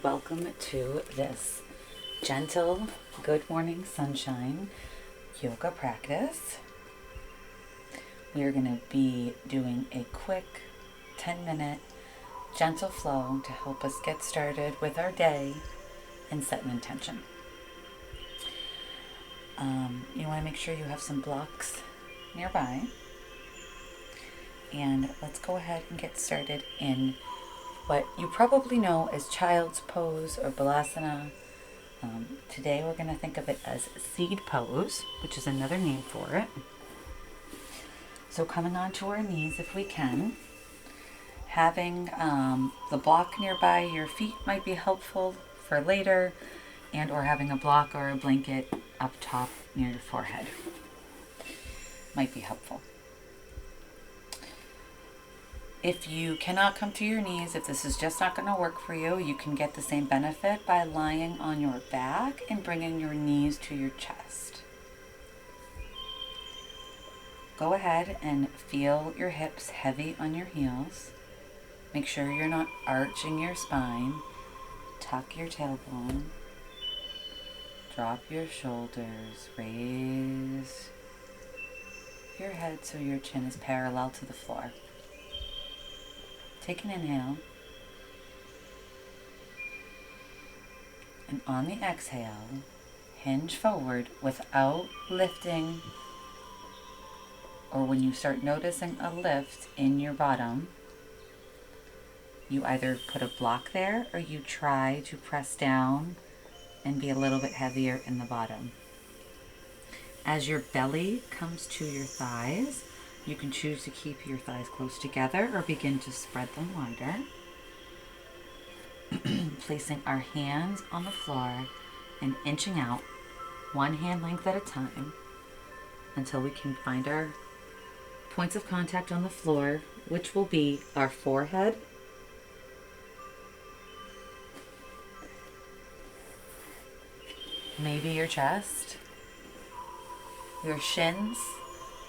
welcome to this gentle good morning sunshine yoga practice. We are going to be doing a quick 10-minute gentle flow to help us get started with our day and set an intention. You want to make sure you have some blocks nearby. And let's go ahead and get started in what you probably know as child's pose or balasana. Today we're going to think of it as seed pose, which is another name for it. So coming onto our knees if we can. Having the block nearby your feet might be helpful for later, and or having a block or a blanket up top near your forehead might be helpful. If you cannot come to your knees, if this is just not going to work for you, you can get the same benefit by lying on your back and bringing your knees to your chest. Go ahead and feel your hips heavy on your heels. Make sure you're not arching your spine. Tuck your tailbone. Drop your shoulders. Raise your head so your chin is parallel to the floor. Take an inhale, and on the exhale, hinge forward without lifting, or when you start noticing a lift in your bottom, you either put a block there or you try to press down and be a little bit heavier in the bottom. As your belly comes to your thighs, you can choose to keep your thighs close together or begin to spread them wider. Placing our hands on the floor and inching out one hand length at a time until we can find our points of contact on the floor, which will be our forehead, maybe your chest, your shins,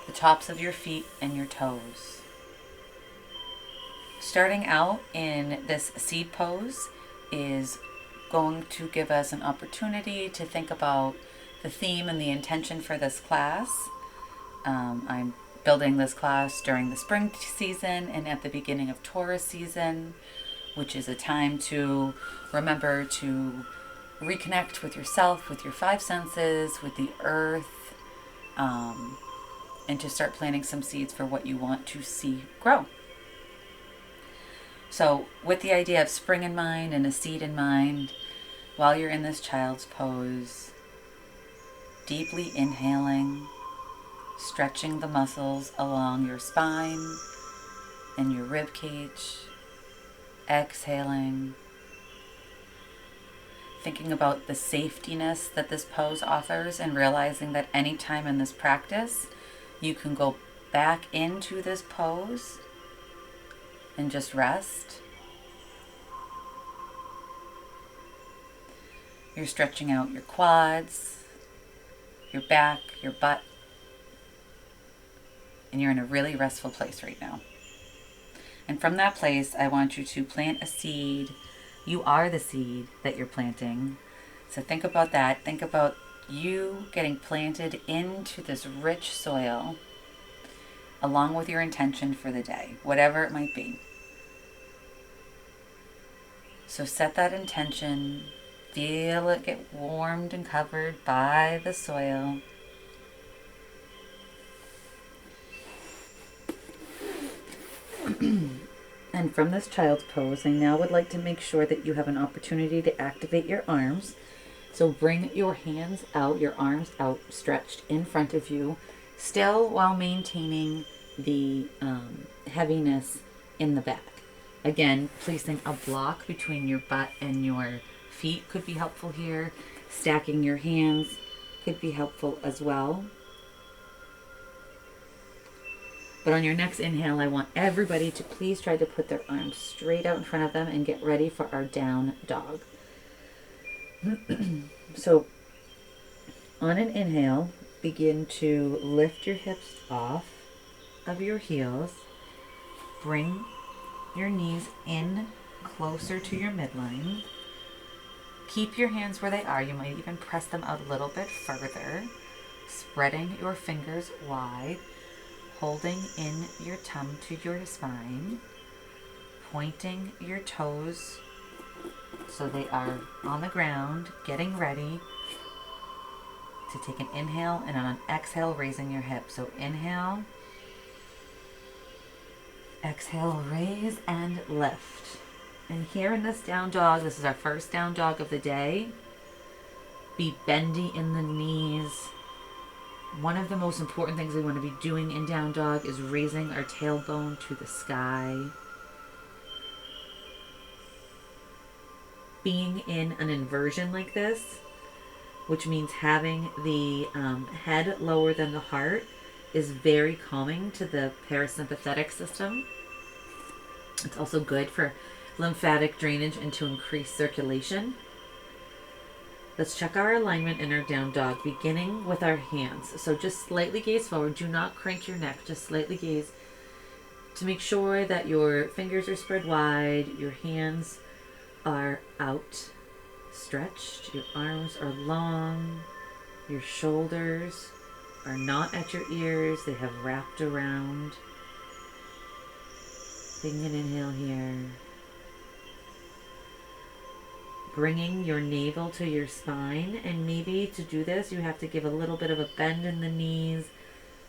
the tops of your feet, and your toes. Starting out in this seed pose is going to give us an opportunity to think about the theme and the intention for this class. I'm building this class during the spring season and at the beginning of Taurus season, which is a time to remember to reconnect with yourself, with your five senses, with the earth, and to start planting some seeds for what you want to see grow. So with the idea of spring in mind and a seed in mind, while you're in this child's pose, deeply inhaling, stretching the muscles along your spine and your rib cage, exhaling, thinking about the safetiness that this pose offers and realizing that any time in this practice, you can go back into this pose and just rest. You're stretching out your quads, your back, your butt, and you're in a really restful place right now. And from that place, I want you to plant a seed. You are the seed that you're planting. So think about that. Think about you getting planted into this rich soil along with your intention for the day, whatever it might be. So set that intention, feel it get warmed and covered by the soil. And from this child's pose, I now would like to make sure that you have an opportunity to activate your arms. So bring your hands out, your arms out, stretched in front of you, still while maintaining the heaviness in the back. Again, placing a block between your butt and your feet could be helpful here. Stacking your hands could be helpful as well. But on your next inhale, I want everybody to please try to put their arms straight out in front of them and get ready for our down dog. So on an inhale, begin to lift your hips off of your heels. Bring your knees in closer to your midline. Keep your hands where they are. You might even press them out a little bit further, spreading your fingers wide, holding in your tongue to your spine, pointing your toes so they are on the ground, getting ready to take an inhale, and on an exhale, raising your hips. So inhale, exhale, raise and lift. And here in this down dog, this is our first down dog of the day. Be bendy in the knees. One of the most important things we want to be doing in down dog is raising our tailbone to the sky. Being in an inversion like this, which means having the head lower than the heart, is very calming to the parasympathetic system. It's also good for lymphatic drainage and to increase circulation. Let's check our alignment in our down dog, beginning with our hands. So just slightly gaze forward. Do not crank your neck. Just slightly gaze to make sure that your fingers are spread wide, your hands are out stretched, your arms are long, your shoulders are not at your ears, they have wrapped around. Taking an inhale here. Bringing your navel to your spine, and maybe to do this you have to give a little bit of a bend in the knees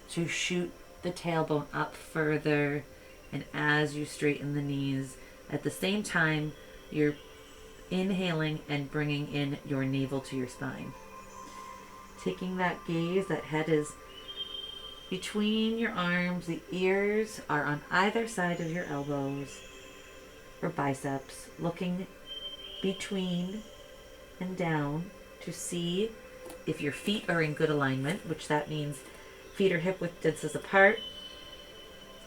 to shoot the tailbone up further, and as you straighten the knees, at the same time you're inhaling and bringing in your navel to your spine. Taking that gaze, that head is between your arms, the ears are on either side of your elbows or biceps, looking between and down to see if your feet are in good alignment, which that means feet are hip width distance apart.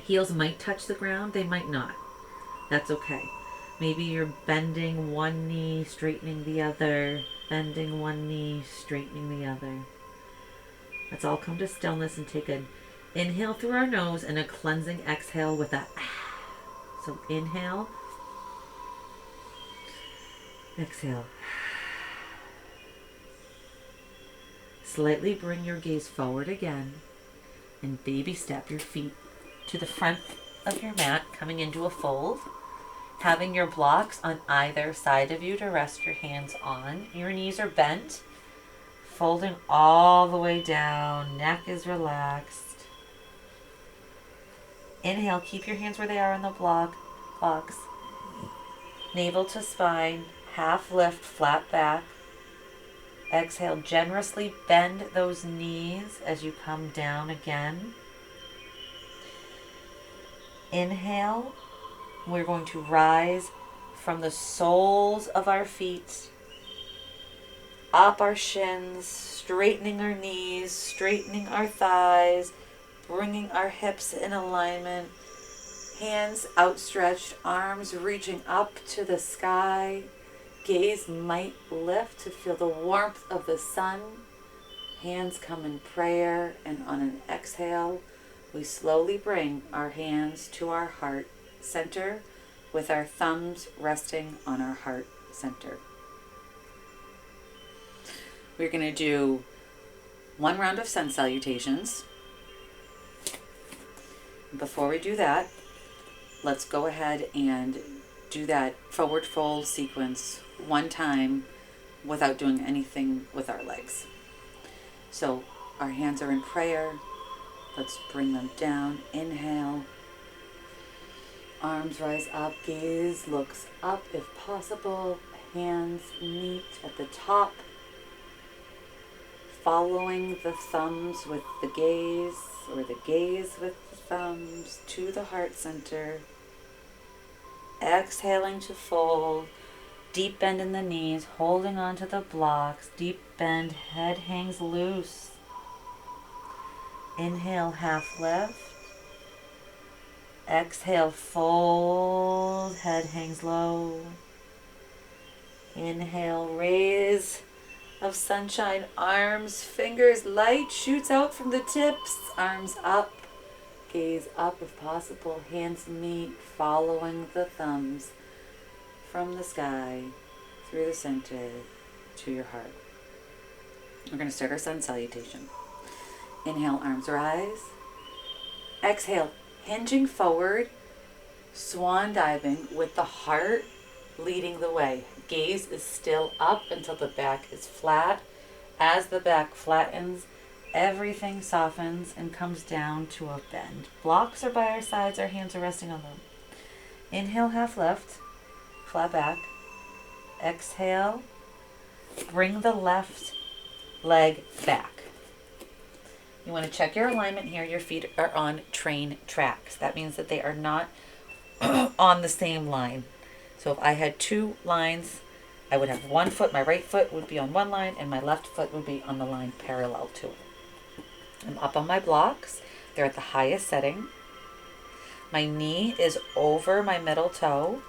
Heels might touch the ground, they might not. That's okay. Maybe you're bending one knee, straightening the other, bending one knee, straightening the other. Let's all come to stillness and take an inhale through our nose and a cleansing exhale with a ah. So inhale, exhale. Slightly bring your gaze forward again and baby step your feet to the front of your mat, coming into a fold. Having your blocks on either side of you to rest your hands on. Your knees are bent, folding all the way down, neck is relaxed. Inhale, keep your hands where they are on the blocks. Navel to spine, half lift, flat back. Exhale, generously bend those knees as you come down again. Inhale, we're going to rise from the soles of our feet, up our shins, straightening our knees, straightening our thighs, bringing our hips in alignment, hands outstretched, arms reaching up to the sky. Gaze might lift to feel the warmth of the sun. Hands come in prayer, and on an exhale, we slowly bring our hands to our heart center with our thumbs resting on our heart center. We're going to do one round of sun salutations. Before we do that, let's go ahead and do that forward fold sequence one time without doing anything with our legs. So our hands are in prayer. Let's bring them down. Inhale. Arms rise up, gaze looks up if possible. Hands meet at the top, following the thumbs with the gaze, or the gaze with the thumbs to the heart center. Exhaling to fold, deep bend in the knees, holding on to the blocks, deep bend, head hangs loose. Inhale, half lift. Exhale, fold, head hangs low. Inhale, raise of sunshine, arms, fingers, light shoots out from the tips, arms up, gaze up if possible, hands meet, following the thumbs from the sky through the center. to your heart. We're going to start our sun salutation. Inhale, arms rise. Exhale, hinging forward, swan diving with the heart leading the way. Gaze is still up until the back is flat. As the back flattens, everything softens and comes down to a bend. Blocks are by our sides, our hands are resting on them. Inhale, half lift, flat back. Exhale, bring the left leg back. You want to check your alignment here. Your feet are on train tracks. That means that they are not on the same line. So if I had two lines, I would have one foot, my right foot would be on one line, and my left foot would be on the line parallel to it. I'm up on my blocks. They're at the highest setting. My knee is over my middle toe.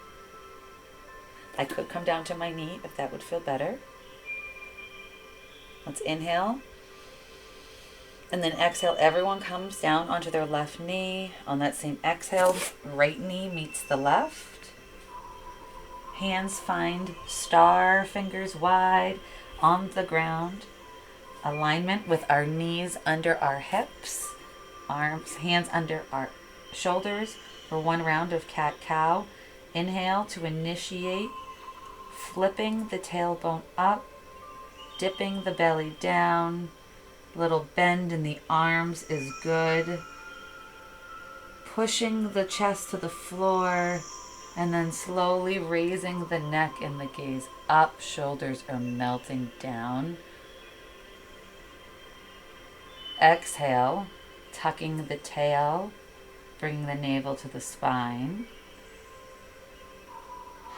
I could come down to my knee if that would feel better. Let's inhale. And then exhale, everyone comes down onto their left knee. On that same exhale, right knee meets the left. Hands find star, fingers wide on the ground. Alignment with our knees under our hips. Arms, hands under our shoulders for one round of cat-cow. Inhale to initiate. Flipping the tailbone up. Dipping the belly down. Little bend in the arms is good. Pushing the chest to the floor. And then slowly raising the neck and the gaze up. Shoulders are melting down. Exhale, tucking the tail, bringing the navel to the spine.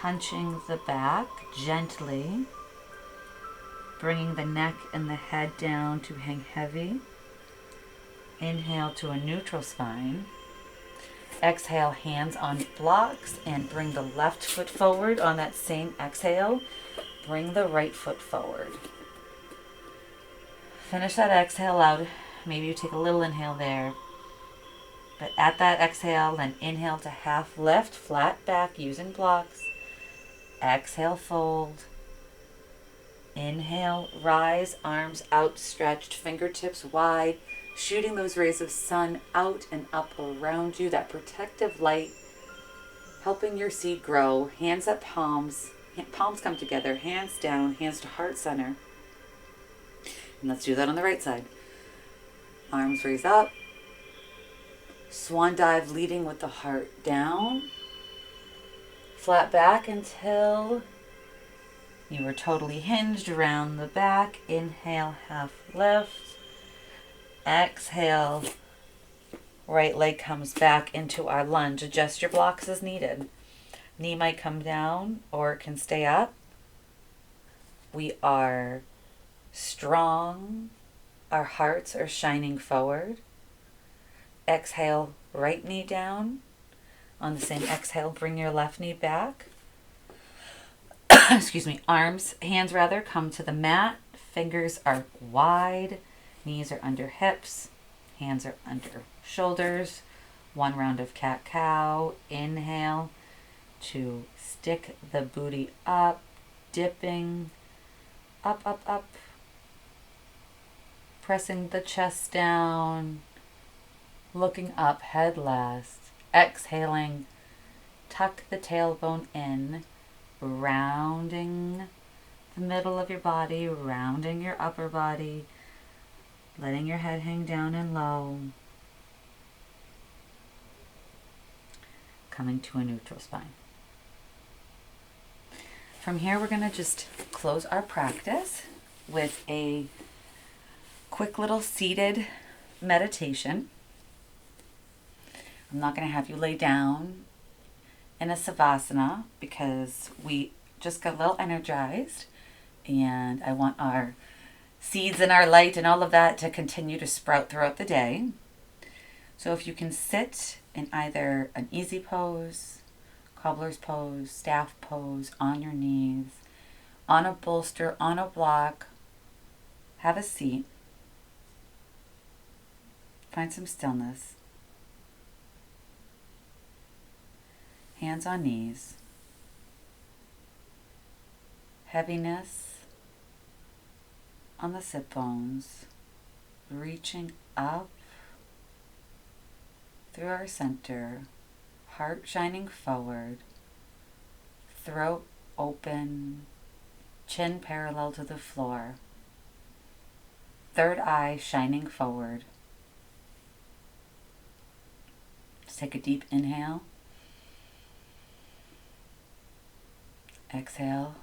Hunching the back gently. Bringing the neck and the head down to hang heavy. Inhale to a neutral spine. Exhale, hands on blocks and bring the left foot forward. On that same exhale, bring the right foot forward. Finish that exhale out. Maybe you take a little inhale there. But at that exhale, then inhale to half lift, flat back using blocks. Exhale, fold. Inhale, rise, arms outstretched, fingertips wide. Shooting those rays of sun out and up around you, that protective light, helping your seed grow. Hands at palms, palms come together, hands down, hands to heart center. And let's do that on the right side. Arms raise up. Swan dive leading with the heart down. Flat back until you are totally hinged around the back. Inhale, half lift. Exhale, right leg comes back into our lunge. Adjust your blocks as needed. Knee might come down or it can stay up. We are strong. Our hearts are shining forward. Exhale, right knee down. On the same exhale, bring your left knee back. Excuse me, hands rather, come to the mat. Fingers are wide. Knees are under hips, hands are under shoulders. One round of cat-cow. Inhale to stick the booty up, dipping, up, up, up. Pressing the chest down, looking up, head last. Exhaling, tuck the tailbone in, rounding the middle of your body, rounding your upper body. Letting your head hang down and low. Coming to a neutral spine. From here, we're going to just close our practice with a quick little seated meditation. I'm not going to have you lay down in a savasana because we just got a little energized and I want our seeds and our light and all of that to continue to sprout throughout the day. So if you can sit in either an easy pose, cobbler's pose, staff pose, on your knees, on a bolster, on a block, have a seat. Find some stillness. Hands on knees. Heaviness on the sit bones, reaching up through our center, heart shining forward, throat open, chin parallel to the floor, third eye shining forward. Let's take a deep inhale. Exhale.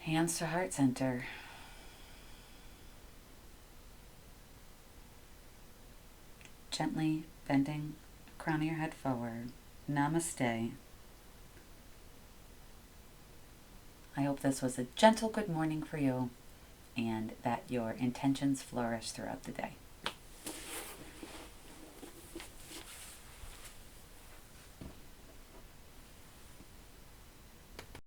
Hands to heart center. Gently bending the crown of your head forward. Namaste. I hope this was a gentle good morning for you and that your intentions flourish throughout the day.